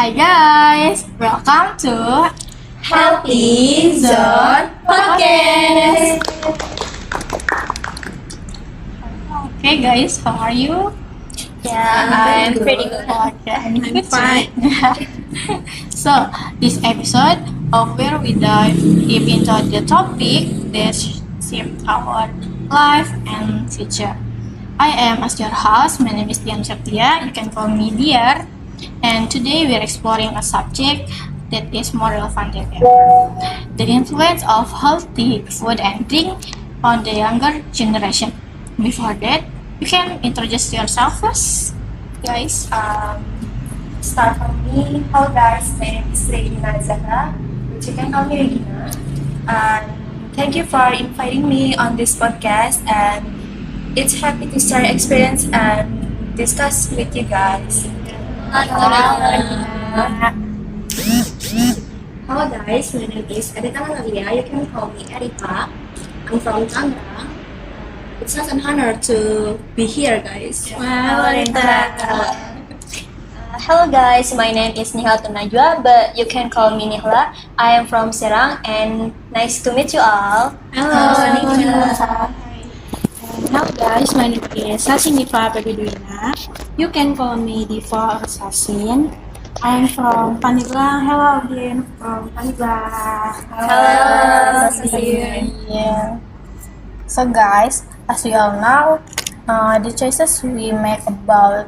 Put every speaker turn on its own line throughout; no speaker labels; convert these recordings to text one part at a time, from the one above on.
Hi guys, welcome to
Healthy Zone Podcast.
Okay guys, how are you?
I'm pretty good.
Okay,
I'm
good
fine.
too. So, this episode of where we dive deep into the topic that shape our life and future. I am as your host, my name is Dian Septia, you can call me Diar, and today we are exploring a subject that is more relevant than ever. The influence of healthy food and drink on the younger generation. Before that, you can introduce yourself first, guys.
Start from me. Hello guys, my name is Regina Zahra, which you can call me Regina. And thank you for inviting me on this podcast, and it's happy to share experience and discuss with you guys. Hello guys, my name is Edita Natalia. You can call me Erika. I'm from Tangerang. It's such an honor to be here, guys.
Wow, Rita.
Hello guys, my name is Nihal Najwa, but you can call me Nihla. I am from Serang and nice to meet you all.
Hello,
Hello guys, my name is Sasinipa Pagidwina. You can call me Diva Assassin. I am from Pandeglang. Hello again from Pandeglang.
Hello,
Yeah. So guys, as we all know, the choices we make about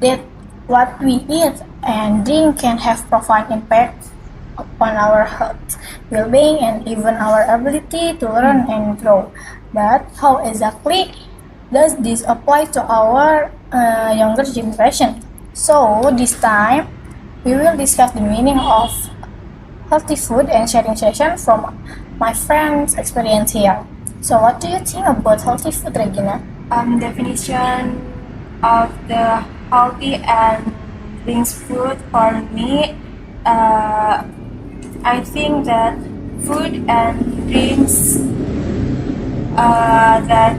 that what we eat and drink can have profound impact upon our health, well-being, and even our ability to learn and grow. But how exactly does this apply to our younger generation? So this time, we will discuss the meaning of healthy food and sharing session from my friend's experience here. So what do you think about healthy food, Regina?
Definition of the healthy and drinks food for me, I think that food and drinks that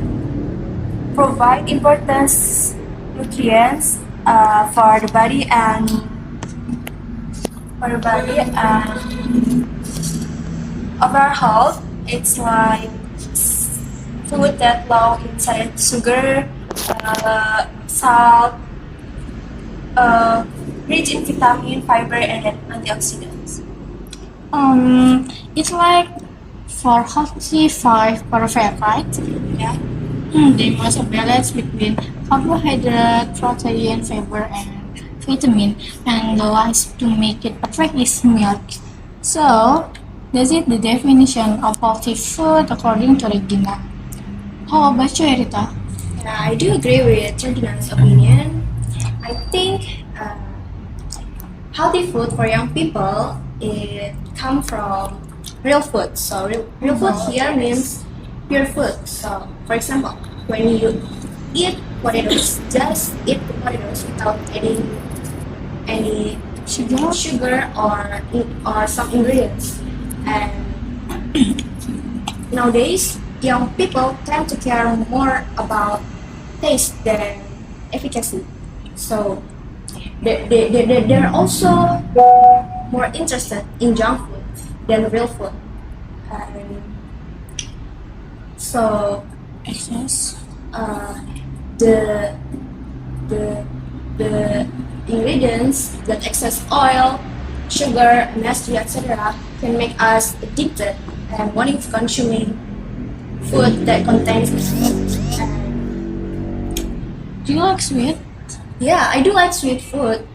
provide important nutrients for the body and overall health. It's like food that low inside sugar, salt, rich in vitamin, fiber, and antioxidants.
It's like for healthy five perfect, right?
Yeah.
They must balance between carbohydrate, protein, fiber, and vitamin, and the last to make it perfect is milk. So, that's it the definition of healthy food according to Regina. How about you, Erita?
I do agree with Ferdinand's opinion. I think healthy food for young people it come from real food. So real food here means pure food. So for example, when you eat potatoes, just eat the potatoes without adding any sugar or some ingredients. And nowadays, young people tend to care more about taste than efficacy. So they're also more interested in junk food than real food. And so
Yes.
the ingredients, that excess oil, sugar, nasty, etc., can make us addicted and wanting to consuming food that contains sweet.
Do you like sweet?
Yeah, I do like sweet food,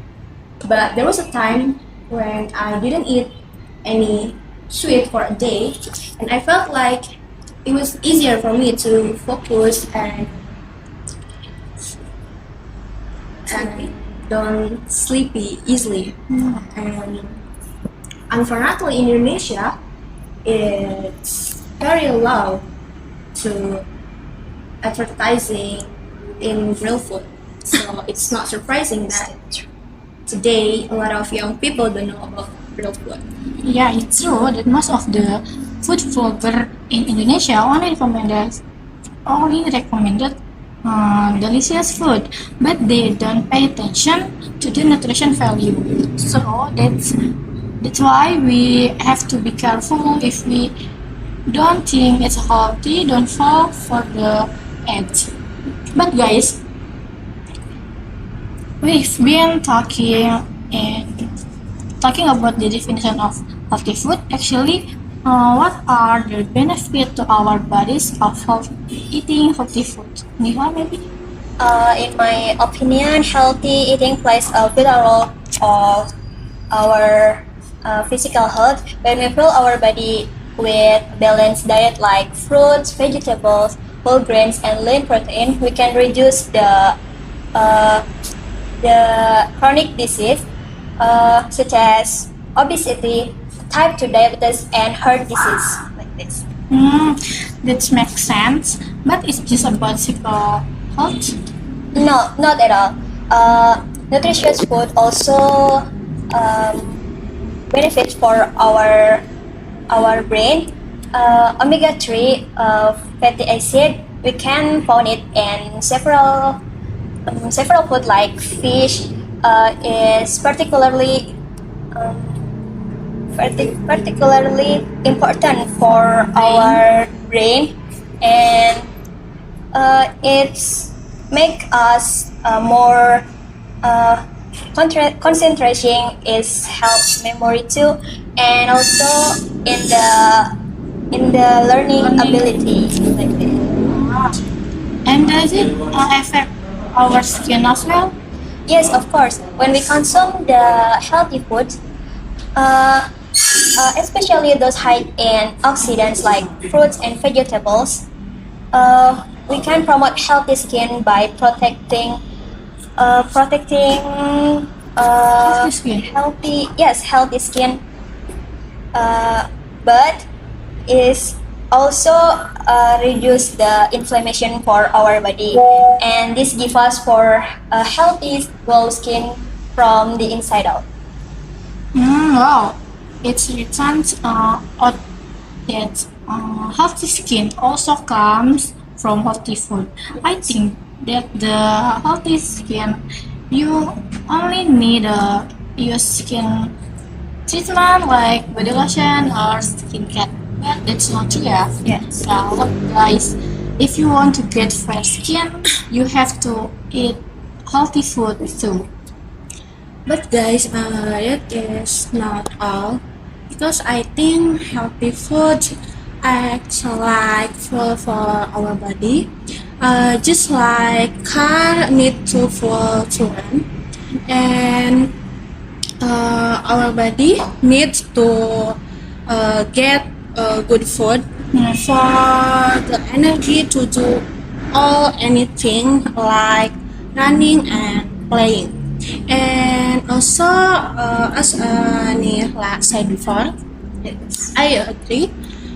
but there was a time when I didn't eat any sweet for a day, and I felt like it was easier for me to focus and don't sleepy easily. And unfortunately, in Indonesia, it's very low to advertising in real food. So it's not surprising that today a lot of young people don't know about real food.
Yeah, it's true that most of the food vlogger in Indonesia only recommended delicious food, but they don't pay attention to the nutrition value. So that's why we have to be careful. If we don't think it's healthy, don't fall for the edge. But guys, we've been talking about the definition of healthy food. Actually, what are the benefits to our bodies of eating healthy food? Nihla, maybe?
In my opinion, healthy eating plays a vital role of our physical health. When we fuel our body with balanced diet like fruits, vegetables, whole grains, and lean protein, we can reduce the chronic disease such as obesity, type 2 diabetes, and heart disease like this.
That makes sense. But it's just about physical health.
No, not at all. Nutritious food also benefits for our brain. Omega-3 fatty acid, we can find it in several food like fish. Is particularly important for our brain, and it's make us more concentration. Is helps memory too, and also in the learning ability like this.
And does it affect our skin as well?
Yes, of course. When we consume the healthy food, especially those high in oxidants like fruits and vegetables, we can promote healthy skin by protecting
Healthy skin.
healthy skin. But is also reduce the inflammation for our body, and this gives us for a healthy glow skin from the inside out.
Wow, it's written out that healthy skin also comes from healthy food. I think that the healthy skin, you only need a use skin treatment like body lotion or skincare. But that's not true, yeah.
Yes.
Look, guys, if you want to get fair skin, you have to eat healthy food too.
But guys, that is not all, because I think healthy food acts like fuel for our body, just like car need to fuel to run, and our body needs to get good food for the energy to do anything like running and playing. And also, as Nihla said before, I agree,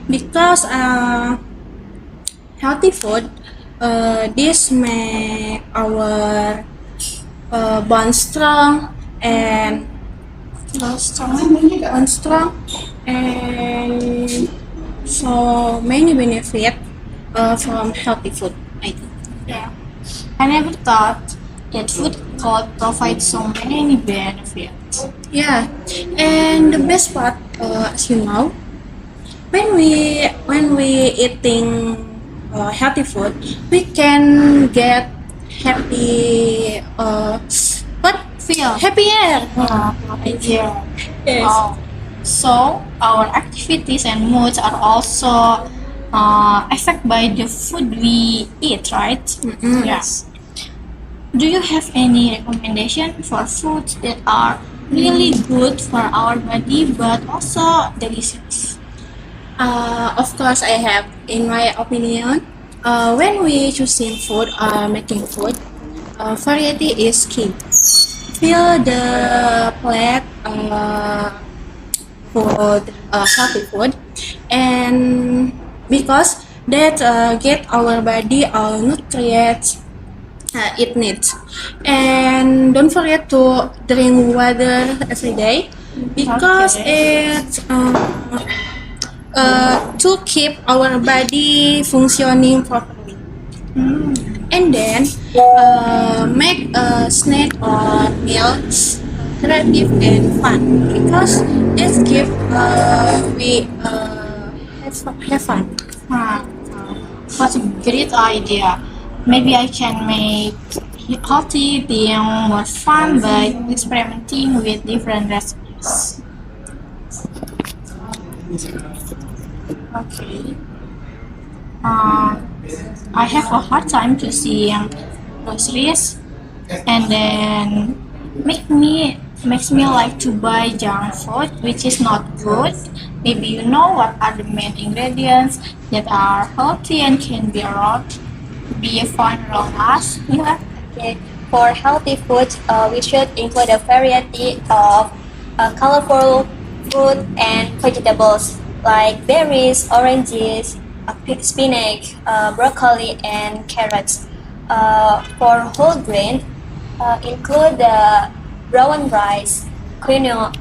because healthy food, this make our bone strong and and so many benefit from healthy food, I think.
Yeah. I never thought that food could provide so many benefits.
Yeah, and the best part, as you know, when we eating healthy food, we can get happy. What?
Feel.
Happier.
Yeah.
Yes.
Wow. So our activities and moods are also affected by the food we eat, right?
Mm-mm.
Yes. Do you have any recommendation for foods that are really good for our body but also delicious?
Of course, I have. In my opinion, when we choosing food or making food, variety is key. Fill the plate food, healthy food, and because that get our body all nutrients it needs. And don't forget to drink water every day, because it to keep our body functioning properly. and then make a snack or meal creative and fun because it gives we have fun.
What a great idea. Maybe I can make healthy eating more fun by experimenting with different recipes. Okay. I have a hard time choosing groceries, and then makes me like to buy junk food, which is not good. Maybe you know what are the main ingredients that are healthy and can be fun around us. Yeah.
Okay. For healthy food, we should include a variety of colorful fruit and vegetables like berries, oranges, spinach, broccoli, and carrots. For whole grain, include the brown rice, quinoa,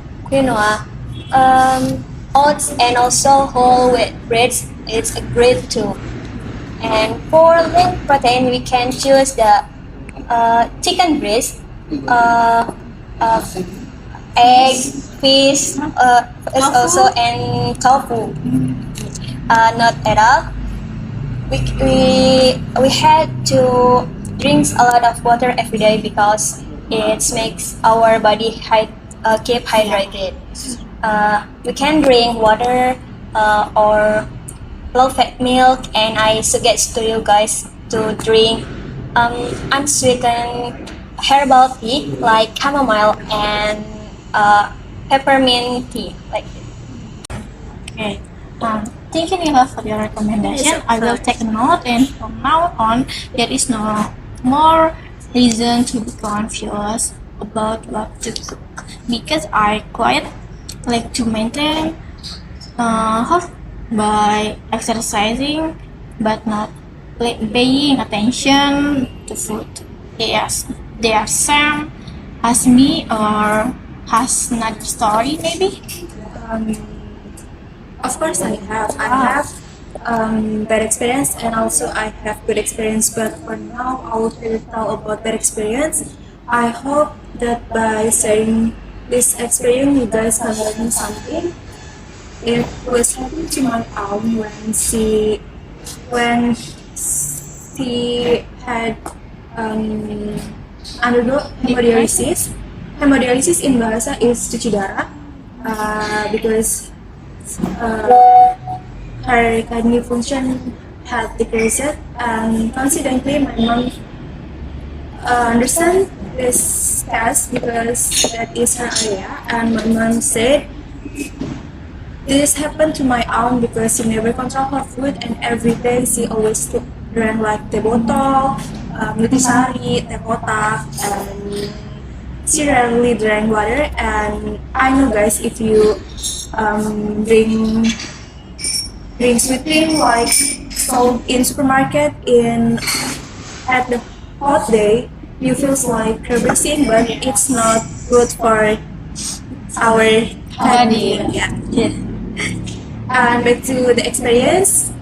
oats, and also whole wheat breads. It's a great too. And for lean protein, we can choose the chicken breast, uh, uh, egg, fish, is also and tofu. Not at all. We had to drink a lot of water every day because it makes our body keep hydrated. We can drink water or low-fat milk, and I suggest to you guys to drink unsweetened herbal tea like chamomile and peppermint tea. Like
Okay. Thank you, Nila, for your recommendation. I will take a note, and from now on, there is no more reason to be confused about what to cook because I quite like to maintain health by exercising, but not paying attention to food. They are same as me or has another story maybe.
Um, of course, I have bad experience, and also I have good experience. But for now, I will tell about bad experience. I hope that by sharing this experience, you guys can learn something. It was happening to my aunt when she had undergo hemodialysis. Hemodialysis in bahasa is cuci darah because her kidney function had decreased, and coincidentally my mom understand this case because that is her area, and my mom said this happened to my aunt because she never control her food, and every day she always drank like teh botol, nutrisari, teh kotak, and she rarely drank water. And I know guys, if you drink sweet drink like sold in supermarket at the hot day, you feels like craving, but it's not good for our body. Yeah. And back to the experience,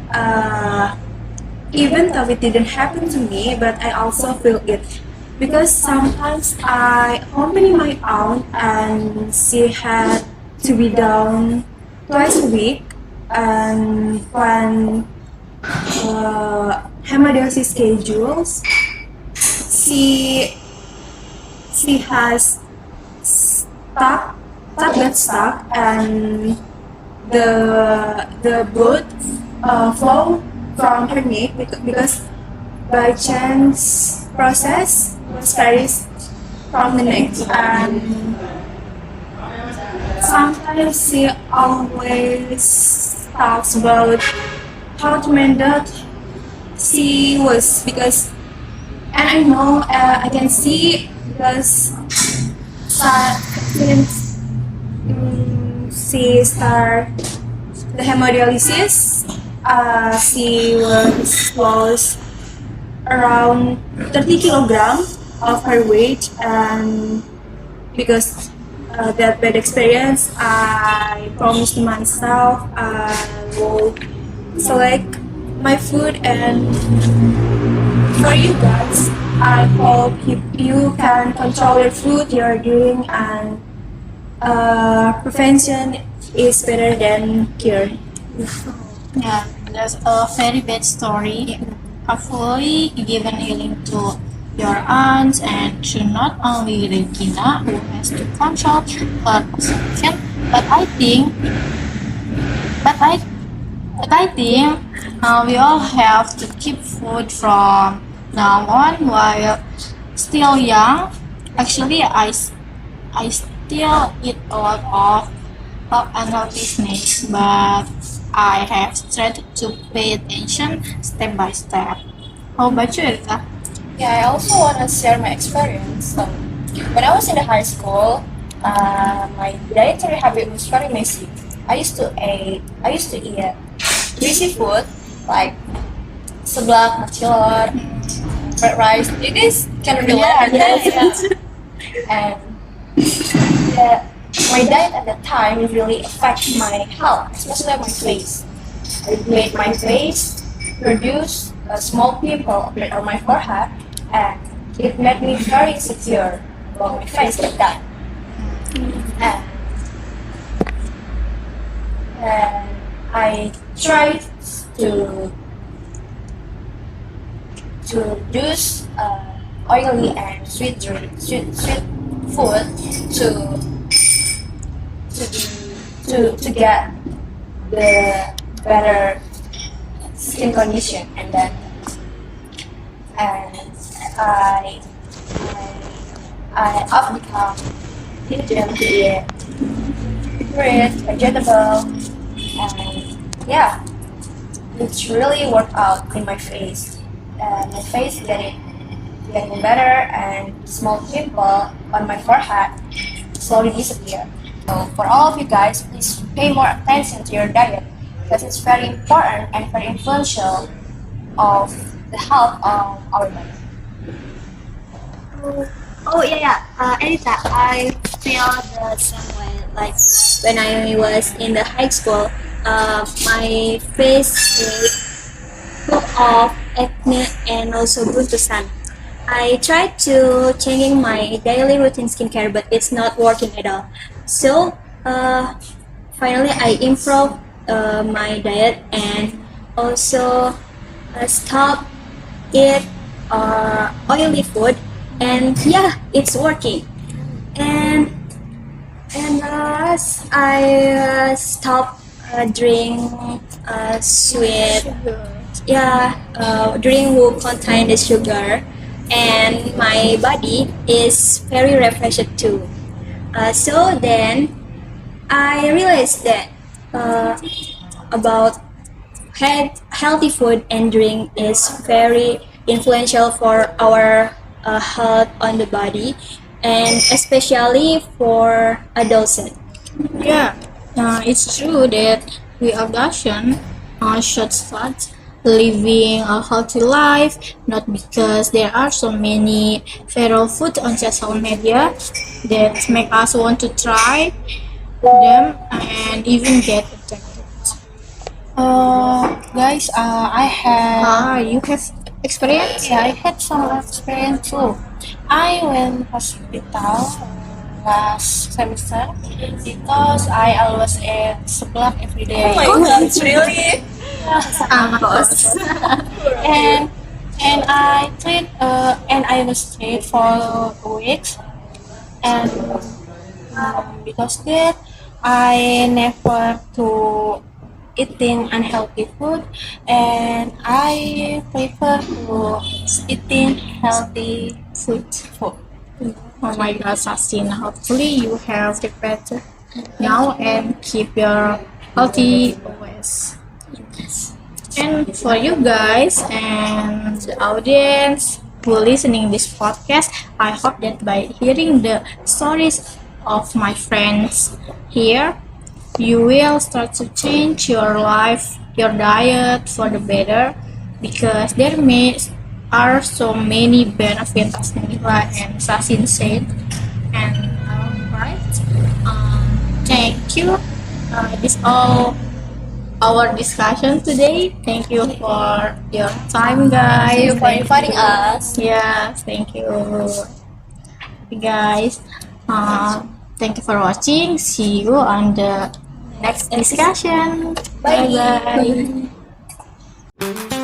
even though it didn't happen to me, but I also feel it because sometimes I accompany my aunt and she had to be down twice a week, and when hemodialysis schedules, she has got stuck, and the blood flow from her neck because by chance process was carried from the neck, and sometimes she always talks about how tremendous she was because, and I know I can see because since she started the hemodialysis, she was lost around 30 kilograms of her weight, and because that bad experience, I promised myself I will select my food. And for you guys, I hope you can control your food you're doing, and prevention is better than cure.
Yeah, that's a very bad story. Hopefully, given healing to your aunts and to not only Regina who has to control her consumption, but I think, but I, but I think we all have to keep food from now on while still young. Actually, I still eat a lot of unhealthy snacks, but I have tried to pay attention step by step. How about you, Erika?
Yeah, I also want to share my experience. When I was in the high school, my dietary habit was very messy. I used to eat greasy food like seblak, cilor, fried rice. You guys can relate with that? And yeah, my diet at that time really affected my health, especially my face. It made my face produce a small pimple on my forehead, and it made me very insecure about my face like that. And, and I tried to use oily and sweet food to to get the better skin condition, and then and I have become diligent to eat fruit, vegetable, and yeah, it's really worked out in my face. My face getting better, and small pimple on my forehead slowly disappear. So for all of you guys, please pay more attention to your diet, because it's very important and very influential of the health of our body.
Oh yeah, Anita, I feel the same way like you. When I was in the high school, my face is full of acne and also due to sun. I tried to changing my daily routine skincare, but it's not working at all. So finally, I improved my diet and also stop eat oily food, and yeah, it's working. And I stop drink sweet, yeah, drink will contain the sugar, and my body is very refreshed too. So then I realized that about healthy food and drink is very influential for our health on the body, and especially for adults.
Yeah, it's true that we adoption should start living a healthy life, not because there are so many viral food on social media that make us want to try them and even get addicted. Guys, I have. You have experience? Yeah, I had some experience too. I went hospital last semester because I always eat seblak every day.
Oh my god, really?
and I was treated for weeks, and because that I never to eating unhealthy food, and I prefer to eating healthy food. Oh my god, Sasin, hopefully you have the better now and keep your healthy always. And for you guys and the audience who listening this podcast, I hope that by hearing the stories of my friends here, you will start to change your life, your diet for the better, because there are so many benefits as Nila and Sasin said. And alright, thank you. This all our discussion today. Thank you for your time, guys.
Thank you for
Thank
inviting
you.
us.
Yes, thank you. Okay, guys. Thank you for watching. See you on the next discussion.
Bye.
Bye.